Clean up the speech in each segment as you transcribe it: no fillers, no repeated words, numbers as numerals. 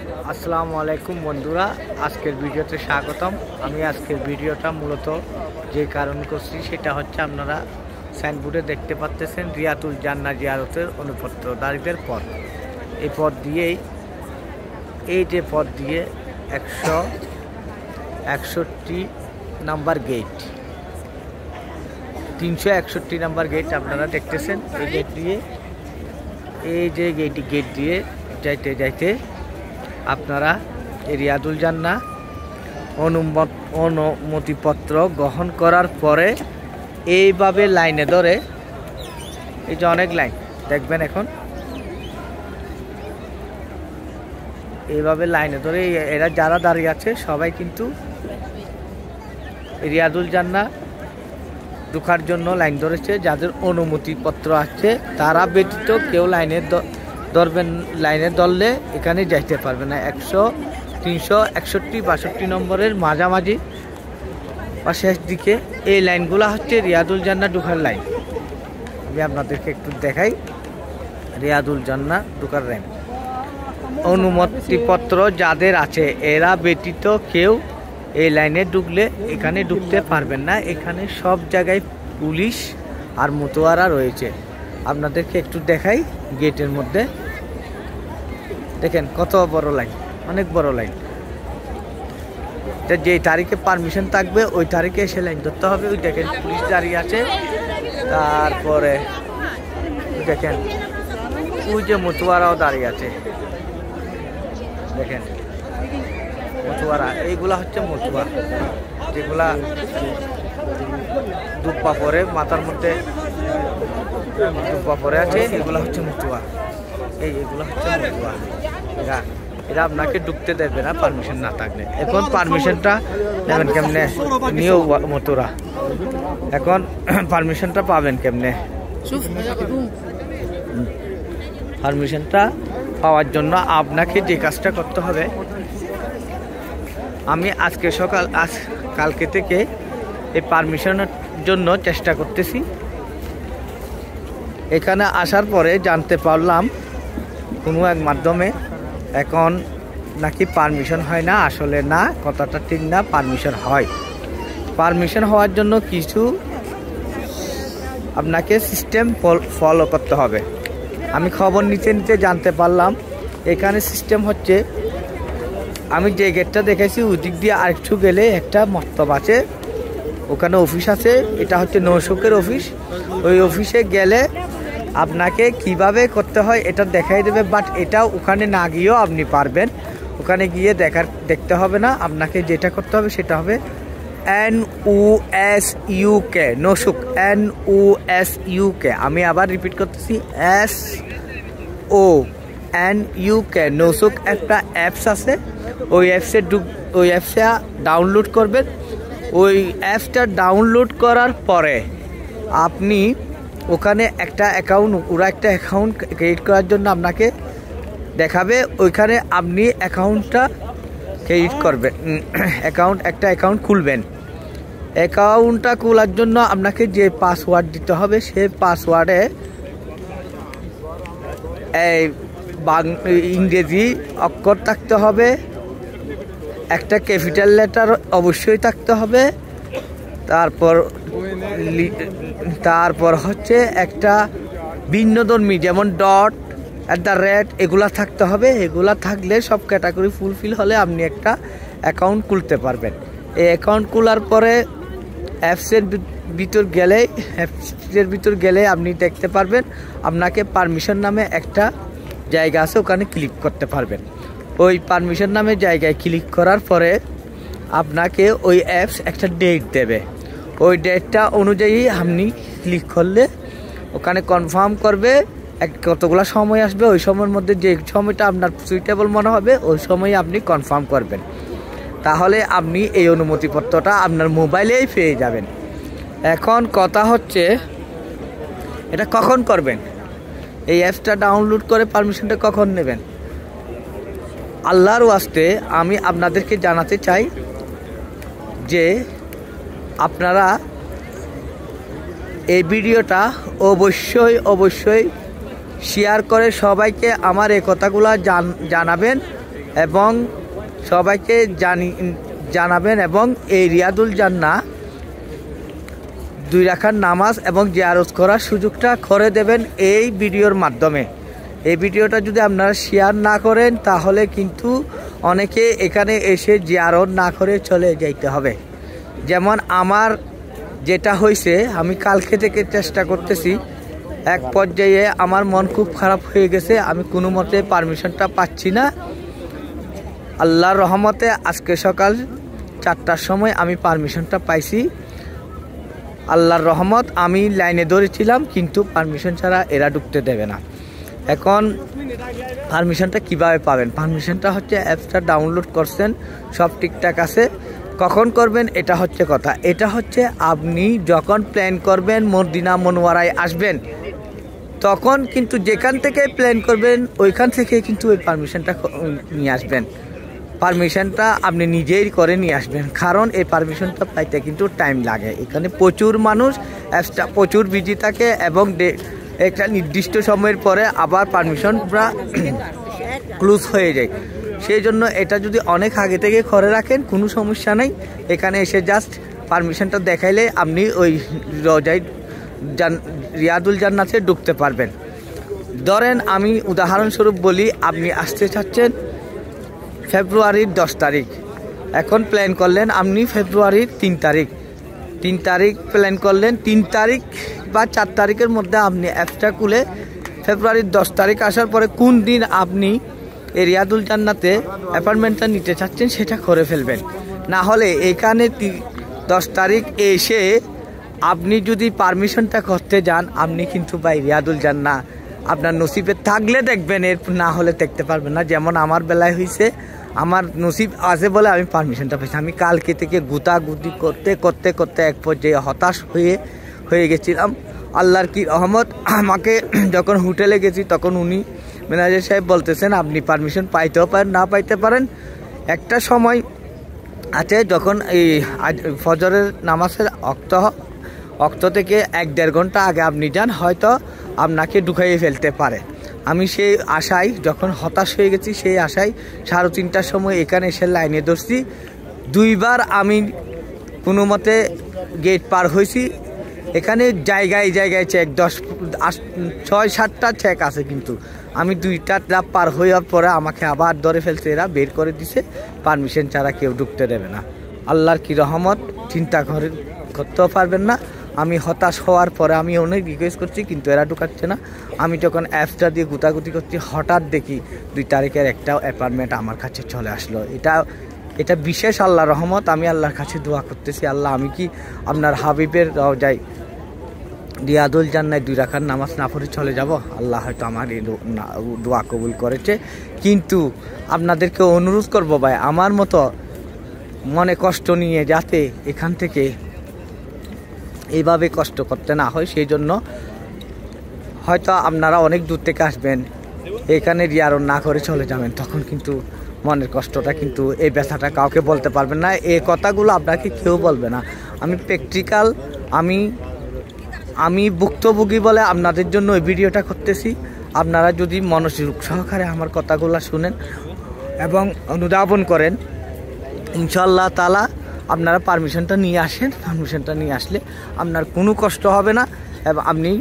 আসসালামু আলাইকুম বন্ধুরা, আজকের ভিডিওতে স্বাগতম। আমি আজকের ভিডিওটা মূলত যে কারণ করছি সেটা হচ্ছে, আপনারা সাইনবোর্ডে দেখতে পাচ্ছেন রিয়াতুল জান্নাহ জিয়ারতের অনুপত্রধারীদের পথ। এই পথ দিয়েই যে পথ দিয়ে 161 নাম্বার গেট, 361 নাম্বার গেট আপনারা দেখতেছেন। এই গেট দিয়ে, এই যে গেট দিয়ে যাইতে যাইতে আপনারা রিয়াতুল জান্নাহ অনুমতিপত্র গ্রহণ করার পরে এইভাবে লাইনে ধরে, এই যে অনেক লাইন দেখবেন এখন, এইভাবে লাইনে ধরে এরা যারা দাঁড়িয়ে আছে সবাই কিন্তু রিয়াতুল জান্নাহ ঢোকার জন্য লাইন ধরেছে। যাদের অনুমতিপত্র আছে তারা ব্যতীত কেউ লাইনে লাইনে ধরলে এখানে যাইতে পারবে না। 361 নম্বরের মাঝামাঝি বা শেষ দিকে এই লাইনগুলো হচ্ছে রিয়াতুল জান্নাহ ঢোকার লাইন। আমি আপনাদেরকে একটু দেখাই রিয়াতুল জান্নাহ ঢোকার লাইন। অনুমতিপত্র যাদের আছে এরা ব্যতীত কেউ এই লাইনে ঢুকলে এখানে ঢুকতে পারবেন না। এখানে সব জায়গায় পুলিশ আর মতোয়ারা রয়েছে। আপনাদেরকে একটু দেখাই, গেটের মধ্যে দেখেন কত বড় লাইন, অনেক বড় লাইন। যে তারিখে পারমিশন থাকবে ওই তারিখে এসে লাইন ধরতে হবে। ওই দেখেন পুলিশ দাঁড়িয়ে আছে, তারপরে দেখেন ওই যে মতোয়ারাও দাঁড়িয়ে আছে, দেখেন মতুয়ারা। এইগুলা হচ্ছে মতুয়া, যেগুলা দুব্বা পরে মাথার মধ্যে দুব্বা পরে আছে, এগুলা হচ্ছে মতুয়া। এইগুলা হচ্ছে মতুয়া। এরা আপনাকে ঢুকতে দেবে না পারমিশন না থাকলে। এখন পারমিশনটা নেবেন কেমনে? নিয়েও মতুরা এখন পারমিশনটা পাবেন কেমনে? পারমিশনটা পাওয়ার জন্য আপনাকে যে কাজটা করতে হবে, আমি আজকে কালকে থেকে এই পারমিশনের জন্য চেষ্টা করতেছি। এখানে আসার পরে জানতে পারলাম কোনো এক মাধ্যমে এখন নাকি পারমিশন হয় না। আসলে না, কথাটা ঠিক না, পারমিশন হয়। পারমিশন হওয়ার জন্য কিছু আপনাকে সিস্টেম ফলো করতে হবে। আমি খবর নিতে নিতে জানতে পারলাম এখানে সিস্টেম হচ্ছে, আমি যে গেটটা দেখেছি ওই দিক দিয়ে আরেকটু গেলে একটা মক্তব আছে, ওখানে অফিস আছে। এটা হচ্ছে নৌশুকের অফিস। ওই অফিসে গেলে আপনাকে কিভাবে করতে হয় এটা দেখাই দেবে। বাট এটা ওখানে না গিয়েও আপনি পারবেন। ওখানে গিয়ে দেখতে হবে না। আপনাকে যেটা করতে হবে সেটা হবে NUSUK, নৌশুক, NUSUK। আমি আবার রিপিট করতেছি, SONUK, নৌশুক। একটা অ্যাপস আছে, ওই অ্যাপসে ডাউনলোড করবেন। ওই অ্যাপসটা ডাউনলোড করার পরে আপনি ওখানে একটা অ্যাকাউন্ট, ওরা একটা অ্যাকাউন্ট ক্রিয়েট করার জন্য আপনাকে দেখাবে। ওইখানে আপনি অ্যাকাউন্টটা ক্রিয়েট করবেন, একটা অ্যাকাউন্ট খুলবেন। অ্যাকাউন্টটা খোলার জন্য আপনাকে যে পাসওয়ার্ড দিতে হবে, সেই পাসওয়ার্ডে ইংরেজি অক্ষর থাকতে হবে, একটা ক্যাপিটাল লেটার অবশ্যই থাকতে হবে, তারপর হচ্ছে একটা ভিন্নধর্মী যেমন .@ এগুলা থাকতে হবে। এগুলা থাকলে সব ক্যাটাগরি ফুলফিল হলে আপনি একটা অ্যাকাউন্ট খুলতে পারবেন। এই অ্যাকাউন্ট খোলার পরে অ্যাপসের ভিতর গেলে আপনি দেখতে পারবেন আপনাকে পারমিশন নামে একটা জায়গা আছে, ওখানে ক্লিক করতে পারবেন। ওই পারমিশন নামে জায়গায় ক্লিক করার পরে আপনাকে ওই অ্যাপস একটা ডেট দেবে। ওই ডেটটা অনুযায়ী আপনি ক্লিক করলে ওখানে কনফার্ম করবে কতগুলো সময় আসবে। ওই সময়ের মধ্যে যে সময়টা আপনার সুইটেবল মনে হবে ওই সময়ে আপনি কনফার্ম করবেন। তাহলে আপনি এই অনুমতিপত্রটা আপনার মোবাইলেই পেয়ে যাবেন। এখন কথা হচ্ছে এটা কখন করবেন, এই অ্যাপসটা ডাউনলোড করে পারমিশনটা কখন নেবেন? আল্লাহর ওয়াস্তে আমি আপনাদেরকে জানাতে চাই যে আপনারা এই ভিডিওটা অবশ্যই শেয়ার করে সবাইকে আমার এই কথাগুলো জানাবেন, এবং সবাইকে জানাবেন এবং এই রিয়াদুল জান্নাহ 2 রাকাত নামাজ এবং জিয়ারত করার সুযোগটা করে দেবেন এই ভিডিওর মাধ্যমে। এই ভিডিওটা যদি আপনারা শেয়ার না করেন তাহলে কিন্তু অনেকে এখানে এসে জিয়ারত না করে চলে যাইতে হবে। যেমন আমার যেটা হয়েছে, আমি কালকে থেকে চেষ্টা করতেছি, এক পর্যায়ে আমার মন খুব খারাপ হয়ে গেছে, আমি কোনো মতে পারমিশনটা পাচ্ছি না। আল্লাহর রহমতে আজকে সকাল 4টার সময় আমি পারমিশনটা পাইছি। আল্লাহর রহমত, আমি লাইনে ধরেছিলাম কিন্তু পারমিশন ছাড়া এরা ঢুকতে দেবে না। এখন পারমিশনটা কিভাবে পাবেন? পারমিশনটা হচ্ছে অ্যাপসটা ডাউনলোড করছেন, সব ঠিকঠাক আছে, কখন করবেন এটা হচ্ছে কথা। এটা হচ্ছে আপনি যখন প্ল্যান করবেন মদিনা মুনওয়ারায় আসবেন, তখন কিন্তু যেখান থেকে প্ল্যান করবেন ওইখান থেকে কিন্তু ওই পারমিশনটা নিয়ে আসবেন। পারমিশনটা আপনি নিজেই করে নিয়ে আসবেন, কারণ এই পারমিশনটা পাইতে কিন্তু টাইম লাগে। এখানে প্রচুর মানুষ, অ্যাপসটা প্রচুর বিজি থাকে এবং একটা নির্দিষ্ট সময়ের পরে আবার পারমিশনটা ক্লোজ হয়ে যায়। সেই জন্য এটা যদি অনেক আগে থেকে করে রাখেন কোনো সমস্যা নেই, এখানে এসে জাস্ট পারমিশনটা দেখাইলে আপনি ওই রোজায় রিয়াদুল জান্নাতে ঢুকতে পারবেন। ধরেন আমি উদাহরণস্বরূপ বলি, আপনি আসতে চাচ্ছেন ফেব্রুয়ারির 10 তারিখ, এখন প্ল্যান করলেন আপনি ফেব্রুয়ারির 3 তারিখ প্ল্যান করলেন, 3 তারিখ বা 4 তারিখের মধ্যে আপনি অ্যাপসটা খুলে ফেব্রুয়ারির 10 তারিখ আসার পরে কোন দিন আপনি এই রিয়াদুল জান্নাতে অ্যাপার্টমেন্টটা নিতে চাচ্ছেন সেটা করে ফেলবেন। না হলে এখানে 10 তারিখ এসে আপনি যদি পারমিশনটা করতে যান, আপনি কিন্তু ভাই রিয়াদুল জান্নাহ আপনার নসিবে থাকলে দেখবেন, এর না হলে দেখতে পারবেন না। যেমন আমার বেলায় হয়েছে, আমার নসিব আছে বলে আমি পারমিশনটা পেয়েছি। আমি কালকে থেকে গুতাগুতি করতে এক পর্যায়ে হতাশ হয়ে গেছিলাম। আল্লাহর কি রহমত, আমাকে যখন হোটেলে গেছি তখন উনি ম্যানেজার সাহেব বলতেছেন আপনি পারমিশন পাইতেও পারেন না পাইতে পারেন। একটা সময় আছে যখন এই ফজরের নামাজের অক্ত থেকে 1-1.5 ঘন্টা আগে আপনি যান, হয়তো আপনাকে ঢুকাইয়ে ফেলতে পারে। আমি সেই আশায় যখন হতাশ হয়ে গেছি, সেই আশায় 3:30টার সময় এখানে এসে লাইনে ধরছি। 2বার আমি কোনো মতে গেট পার হয়েছি। এখানে জায়গায় চেক 6-7টা চেক আছে, কিন্তু আমি 2টা ট্রাপ পার হওয়ার পরে আমাকে আবার ধরে ফেলছে, এরা বের করে দিছে, পারমিশন ছাড়া কেউ ঢুকতে দেবে না। আল্লাহর কি রহমত, চিন্তা করতেও পারবেন না। আমি হতাশ হওয়ার পরে আমি অনেক রিকোয়েস্ট করছি কিন্তু এরা ঢুকাচ্ছে না। আমি যখন অ্যাপসটা দিয়ে গুতাগুতি করছি, হঠাৎ দেখি 2 তারিখের একটা অ্যাপার্টমেন্ট আমার কাছে চলে আসলো। এটা বিশেষ আল্লাহর রহমত। আমি আল্লাহর কাছে দোয়া করতেছি, আল্লাহ আমি কি আপনার হাবিবের রওজায় রিয়াদুল জান্নাহ 2 রাকাত নামাজ না পড়ে চলে যাব? আল্লাহ হয়তো আমার এই দোয়া কবুল করেছে। কিন্তু আপনাদেরকে অনুরোধ করবো ভাই, আমার মতো মনে কষ্ট নিয়ে যাতে এখান থেকে এইভাবে কষ্ট করতে না হয়, সেই জন্য হয়তো আপনারা অনেক দূর থেকে আসবেন, এখানে রিয়ারত না করে চলে যাবেন, তখন কিন্তু মনের কষ্টটা কিন্তু এই ব্যথাটা কাউকে বলতে পারবেন না। এই কথাগুলো আপনাকে কেউ বলবে না। আমি প্র্যাকটিক্যাল, আমি ভুক্তভোগী বলে আপনাদের জন্য এই ভিডিওটা করতেছি। আপনারা যদি মনোযোগ সহকারে আমার কথাগুলো শুনেন এবং অনুধাবন করেন, ইনশাআল্লাহ তাআলা আপনারা পারমিশনটা নিয়ে আসেন। পারমিশনটা নিয়ে আসলে আপনার কোনো কষ্ট হবে না এবং আপনি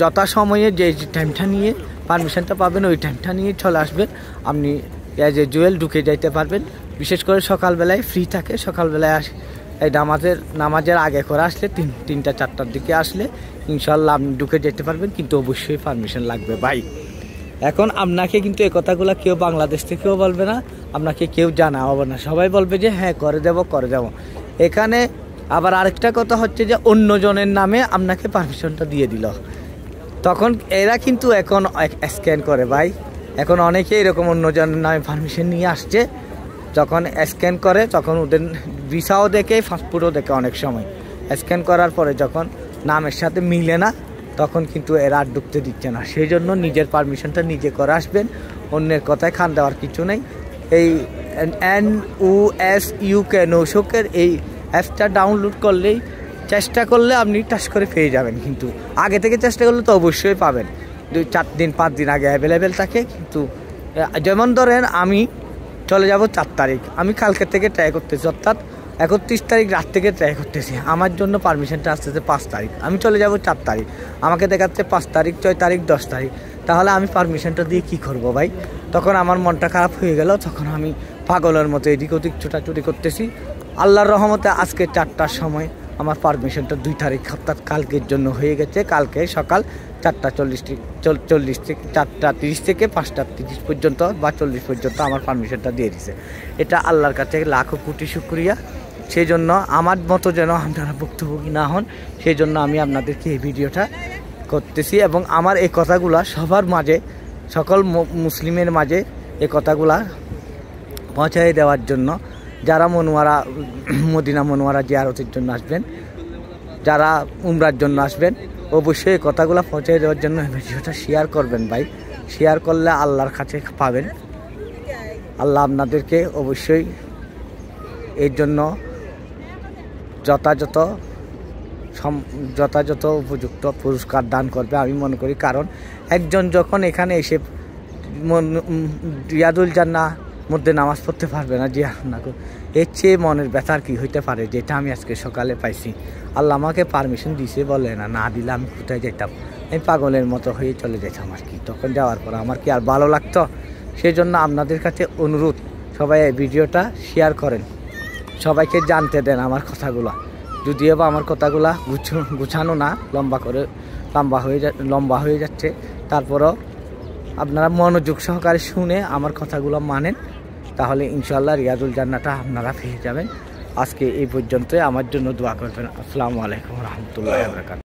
যথাসময়ে যে টাইমটা নিয়ে পারমিশনটা পাবেন ওই টাইমটা নিয়ে চলে আসবেন। আপনি অ্যাজ এ জুয়েল ঢুকে যাইতে পারবেন। বিশেষ করে সকালবেলায় ফ্রি থাকে, সকালবেলায় এই নামাজের আগে করে আসলে 3টা-4টার দিকে আসলে ইনশাআল্লাহ আপনি ঢুকে যেতে পারবেন, কিন্তু অবশ্যই পারমিশন লাগবে ভাই। এখন আপনাকে কিন্তু এই কথাগুলো কেউ বাংলাদেশ থেকেও বলবে না, আপনাকে কেউ জানা হবে না, সবাই বলবে যে হ্যাঁ করে দেব। এখানে আবার আরেকটা কথা হচ্ছে যে অন্যজনের নামে আপনাকে পারমিশনটা দিয়ে দিল, তখন এরা কিন্তু এখন স্ক্যান করে ভাই। এখন অনেকে এরকম অন্যজনের নামে পারমিশন নিয়ে আসছে, যখন স্ক্যান করে তখন ওদের ভিসাও দেখে, পাসপোর্টও দেখে। অনেক সময় স্ক্যান করার পরে যখন নামের সাথে মিলে না, তখন কিন্তু এরা আর ঢুকতে দিচ্ছে না। সেই জন্য নিজের পারমিশনটা নিজে করে আসবেন, অন্যের কথায় খান দেওয়ার কিছু নেই। এই NUSUK নৌশকের এই অ্যাপসটা ডাউনলোড করলেই, চেষ্টা করলে আপনি টাচ করে পেয়ে যাবেন। কিন্তু আগে থেকে চেষ্টা করলে তো অবশ্যই পাবেন, 2-4 দিন 5 দিন আগে অ্যাভেলেবেল থাকে। কিন্তু যেমন ধরেন আমি চলে যাব 4 তারিখ। আমি কালকে থেকে ট্রাই করতেছি, অর্থাৎ 31 তারিখ রাত থেকে ট্রাই করতেছি। আমার জন্য পারমিশনটা আসতেছে 5 তারিখ, আমি চলে যাব 4 তারিখ, আমাকে দেখাচ্ছে 5 তারিখ, 6 তারিখ, 10 তারিখ। তাহলে আমি পারমিশনটা দিয়ে কি করব ভাই? তখন আমার মনটা খারাপ হয়ে গেল, তখন আমি পাগলের মতো এদিক ওদিক ছোটাছুটি করতেছি। আল্লাহর রহমতে আজকে 4টার সময় আমার পারমিশনটা 2 তারিখ অর্থাৎ কালকের জন্য হয়ে গেছে। কালকে সকাল 4:40 থেকে 4:30 থেকে 5:30 পর্যন্ত বা 40 পর্যন্ত আমার পারমিশনটা দিয়ে দিছে। এটা আল্লাহর কাছে লাখো কোটি শুকরিয়া। সেই জন্য আমার মতো যেন আপনারা ভুক্তভোগী না হন, সেই জন্য আমি আপনাদেরকে এই ভিডিওটা করতেছি এবং আমার এই কথাগুলা সবার মাঝে, সকল মুসলিমের মাঝে এই কথাগুলা পৌঁছায় দেওয়ার জন্য। যারা মদিনা মনোয়ারা জিয়ারতের জন্য আসবেন, যারা উমরার জন্য আসবেন, অবশ্যই এই কথাগুলো পৌঁছে দেওয়ার জন্য ভিডিওটা শেয়ার করবেন ভাই। শেয়ার করলে আল্লাহর কাছে পাবেন, আল্লাহ আপনাদেরকে অবশ্যই এর জন্য যথাযথ উপযুক্ত পুরস্কার দান করবে আমি মনে করি। কারণ একজন যখন এখানে এসে রিয়াদুল জান্নাহ মধ্যে নামাজ পড়তে পারবে না, এর চেয়ে মনের ব্যথার কি হইতে পারে, যেটা আমি আজকে সকালে পাইছি। আল্লাহ আমাকে পারমিশন দিছে বলে, না দিলে আমি কোথায় যেতাম? আমি পাগলের মতো হয়ে চলে যেতাম আর কি। তখন যাওয়ার পর আমার কি আর ভালো লাগতো? সেই জন্য আপনাদের কাছে অনুরোধ, সবাই এই ভিডিওটা শেয়ার করেন, সবাইকে জানতে দেন আমার কথাগুলো। যদিও বা আমার কথাগুলা গুছানো না, লম্বা হয়ে যাচ্ছে, তারপরও আপনারা মনোযোগ সহকারে শুনে আমার কথাগুলো মানেন, তাহলে ইনশাআল্লাহ রিয়াদুল জান্নাহটা আপনারা পেয়ে যাবেন। আজকে এই পর্যন্তই, আমার জন্য দোয়া করবেন। আসসালামু আলাইকুম ওয়া রাহমাতুল্লাহি ওয়া বারাকাতুহু।